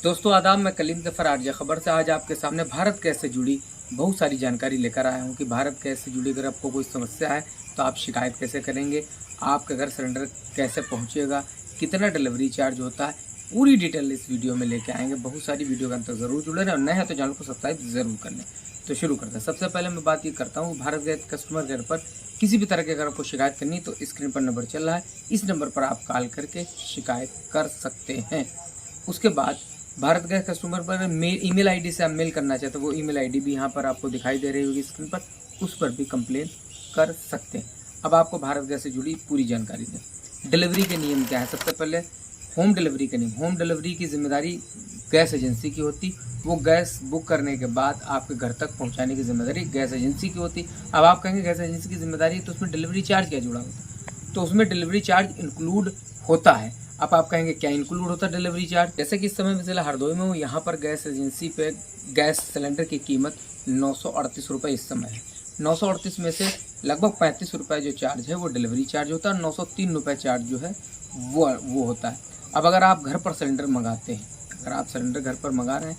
दोस्तों आदाब, मैं कलीम ज़फ़र आरजे खबर से आज आपके सामने भारत गैस से जुड़ी बहुत सारी जानकारी लेकर आया हूं कि भारत गैस से जुड़ी अगर आपको कोई समस्या है तो आप शिकायत कैसे करेंगे, आपके घर सिलेंडर कैसे पहुंचेगा, कितना डिलीवरी चार्ज होता है, पूरी डिटेल इस वीडियो में लेके आएंगे। बहुत सारी वीडियो के अंतर ज़रूर जुड़े रहें और नए हैं तो चैनल को सब्सक्राइब ज़रूर कर लें। तो शुरू करते हैं। सबसे पहले मैं बात ये करता हूँ, भारत गैस कस्टमर केयर पर किसी भी तरह की अगर आपको शिकायत करनी तो स्क्रीन पर नंबर चल रहा है, इस नंबर पर आप कॉल करके शिकायत कर सकते हैं। उसके बाद भारत गैस कस्टमर पर ईमेल आईडी से आप मेल करना चाहते हो, वो ईमेल आईडी भी यहाँ पर आपको दिखाई दे रही होगी स्क्रीन पर, उस पर भी कंप्लेन कर सकते हैं। अब आपको भारत गैस से जुड़ी पूरी जानकारी दें। डिलीवरी के नियम क्या है? सबसे पहले होम डिलीवरी के नियम। होम डिलीवरी की जिम्मेदारी गैस एजेंसी की होती, वो गैस बुक करने के बाद आपके घर तक पहुँचाने की जिम्मेदारी गैस एजेंसी की होती। अब आप कहेंगे गैस एजेंसी की जिम्मेदारी है तो उसमें डिलीवरी चार्ज क्या जुड़ा होता है? तो उसमें डिलीवरी चार्ज इंक्लूड होता है। अब आप कहेंगे क्या इंक्लूड होता है डिलीवरी चार्ज? जैसे कि इस समय मैं जिला हरदोई में हूँ, यहाँ पर गैस एजेंसी पे गैस सिलेंडर की कीमत 938 रुपये इस समय है। 938 में से लगभग 35 रुपये जो चार्ज है वो डिलीवरी चार्ज होता है, 903 रुपये चार्ज जो है वो होता है। अब अगर आप घर पर सिलेंडर मंगाते हैं, अगर आप सिलेंडर घर पर मंगा रहे हैं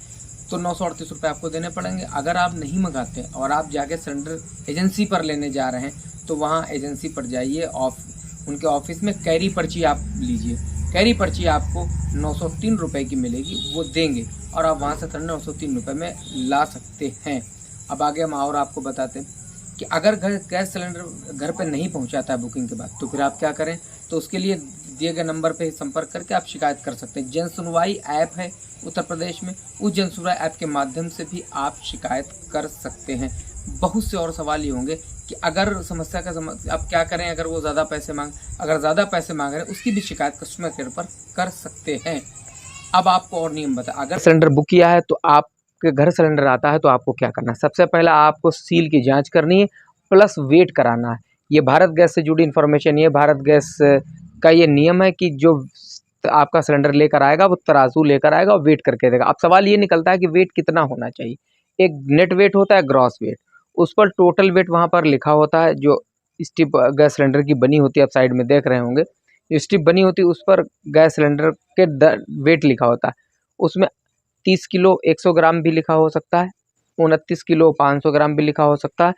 तो 938 रुपये आपको देने पड़ेंगे। अगर आप नहीं मंगाते और आप जाके सिलेंडर एजेंसी पर लेने जा रहे हैं तो वहाँ एजेंसी पर जाइए, उनके ऑफिस में कैरी पर्ची आप लीजिए। कैरी पर्ची आपको 903 रुपये की मिलेगी, वो देंगे और आप वहाँ से सिलेंडर 903 रुपये में ला सकते हैं। अब आगे हम और आपको बताते हैं कि अगर गैस सिलेंडर घर पे नहीं पहुँचाता है बुकिंग के बाद तो फिर आप क्या करें। तो उसके लिए दिए गए नंबर पे संपर्क करके आप शिकायत कर सकते हैं। जन सुनवाई ऐप है उत्तर प्रदेश में, उस जन सुनवाई ऐप के माध्यम से भी आप शिकायत कर सकते हैं। बहुत से और सवाल ये होंगे कि अगर समस्या का आप क्या करें, अगर वो ज़्यादा पैसे मांग रहे हैं उसकी भी शिकायत कस्टमर केयर पर कर सकते हैं। अब आपको और नियम बता, अगर सिलेंडर बुक किया है तो आपके घर सिलेंडर आता है तो आपको क्या करना है? सबसे पहले आपको सील की जांच करनी है प्लस वेट कराना है। ये भारत गैस से जुड़ी इन्फॉर्मेशन, ये भारत गैस का ये नियम है कि जो आपका सिलेंडर लेकर आएगा वो तराजू लेकर आएगा और वेट करके देगा। अब सवाल ये निकलता है कि वेट कितना होना चाहिए। एक नेट वेट होता है, ग्रॉस वेट, उस पर टोटल वेट वहाँ पर लिखा होता है। जो स्ट्रिप गैस सिलेंडर की बनी होती है, आप साइड में देख रहे होंगे, जो स्ट्रिप बनी होती है उस पर गैस सिलेंडर के वेट लिखा होता है। उसमें 30 किलो 100 ग्राम भी लिखा हो सकता है, 29 किलो 500 ग्राम भी लिखा हो सकता है।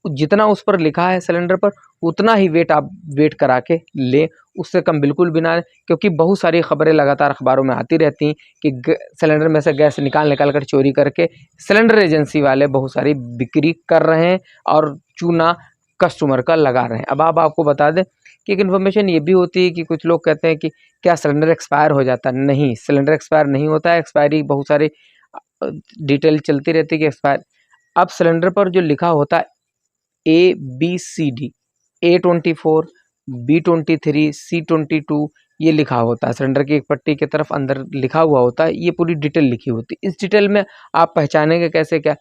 जितना उस पर लिखा है सिलेंडर पर उतना ही वेट आप वेट करा के लें, उससे कम बिल्कुल भी ना, क्योंकि बहुत सारी खबरें लगातार अखबारों में आती रहती हैं कि सिलेंडर में से गैस निकाल कर चोरी करके सिलेंडर एजेंसी वाले बहुत सारी बिक्री कर रहे हैं और चूना कस्टमर का लगा रहे हैं। अब आपको बता दें कि एक इन्फॉर्मेशन ये भी होती है कि कुछ लोग कहते हैं कि क्या सिलेंडर एक्सपायर हो जाता है? नहीं, सिलेंडर एक्सपायर नहीं होता है। एक्सपायरी बहुत सारी डिटेल चलती रहती है कि एक्सपायर। अब सिलेंडर पर जो लिखा होता है ABCD, A24, B23, C22 ये लिखा होता है। सिलेंडर की एक पट्टी की तरफ अंदर लिखा हुआ होता है, ये पूरी डिटेल लिखी होती है। इस डिटेल में आप पहचानेंगे कैसे क्या?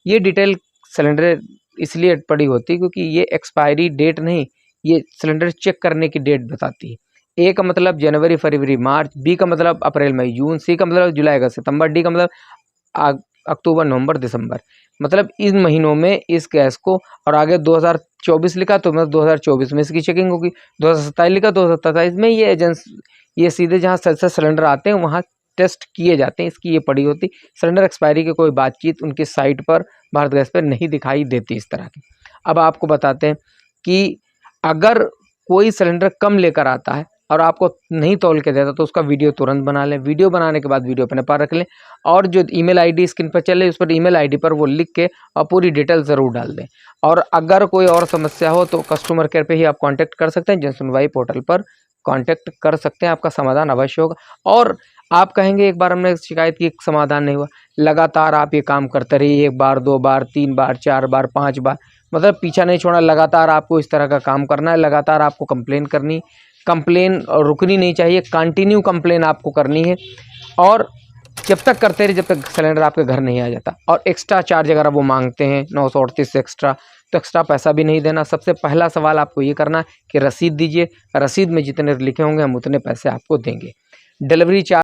ये डिटेल सिलेंडर इसलिए पड़ी होती है क्योंकि ये एक्सपायरी डेट नहीं, ये सिलेंडर चेक करने की डेट बताती है। A का मतलब जनवरी फरवरी मार्च, B का मतलब अप्रैल मई जून, C का मतलब जुलाई अगस्त सितंबर, D का मतलब अक्टूबर नवंबर दिसंबर। मतलब इन महीनों में इस गैस को, और आगे 2024 लिखा तो मतलब 2024 में इसकी चेकिंग होगी, 2027 लिखा 2027 में ये सीधे जहाँ से सिलेंडर आते हैं वहाँ टेस्ट किए जाते हैं। इसकी ये पड़ी होती। सिलेंडर एक्सपायरी की कोई बातचीत उनकी साइट पर भारत गैस पर नहीं दिखाई देती इस तरह की। अब आपको बताते हैं कि अगर कोई सिलेंडर कम लेकर आता है और आपको नहीं तौल के देता तो उसका वीडियो तुरंत बना लें। वीडियो बनाने के बाद वीडियो अपने पास रख लें और जो ईमेल आईडी स्क्रीन पर चले उस पर ईमेल आईडी पर वो लिख के और पूरी डिटेल ज़रूर डाल दें। और अगर कोई और समस्या हो तो कस्टमर केयर पे ही आप कांटेक्ट कर सकते हैं, जन सुनवाई पोर्टल पर कांटेक्ट कर सकते हैं, आपका समाधान अवश्य होगा। और आप कहेंगे एक बार हमने शिकायत की, समाधान नहीं हुआ, लगातार आप ये काम करते रहिए, 1 बार 2 बार 3 बार 4 बार 5 बार, मतलब पीछा नहीं छोड़ा। लगातार आपको इस तरह का काम करना है, लगातार आपको कंप्लेन करनी, कंप्लेन रुकनी नहीं चाहिए, कंटिन्यू कंप्लेन आपको करनी है और जब तक करते रहिए जब तक सिलेंडर आपके घर नहीं आ जाता। और एक्स्ट्रा चार्ज अगर वो मांगते हैं 938 एक्स्ट्रा, तो एक्स्ट्रा पैसा भी नहीं देना। सबसे पहला सवाल आपको ये करना है कि रसीद दीजिए, रसीद में जितने लिखे होंगे हम उतने पैसे आपको देंगे। Delivery charge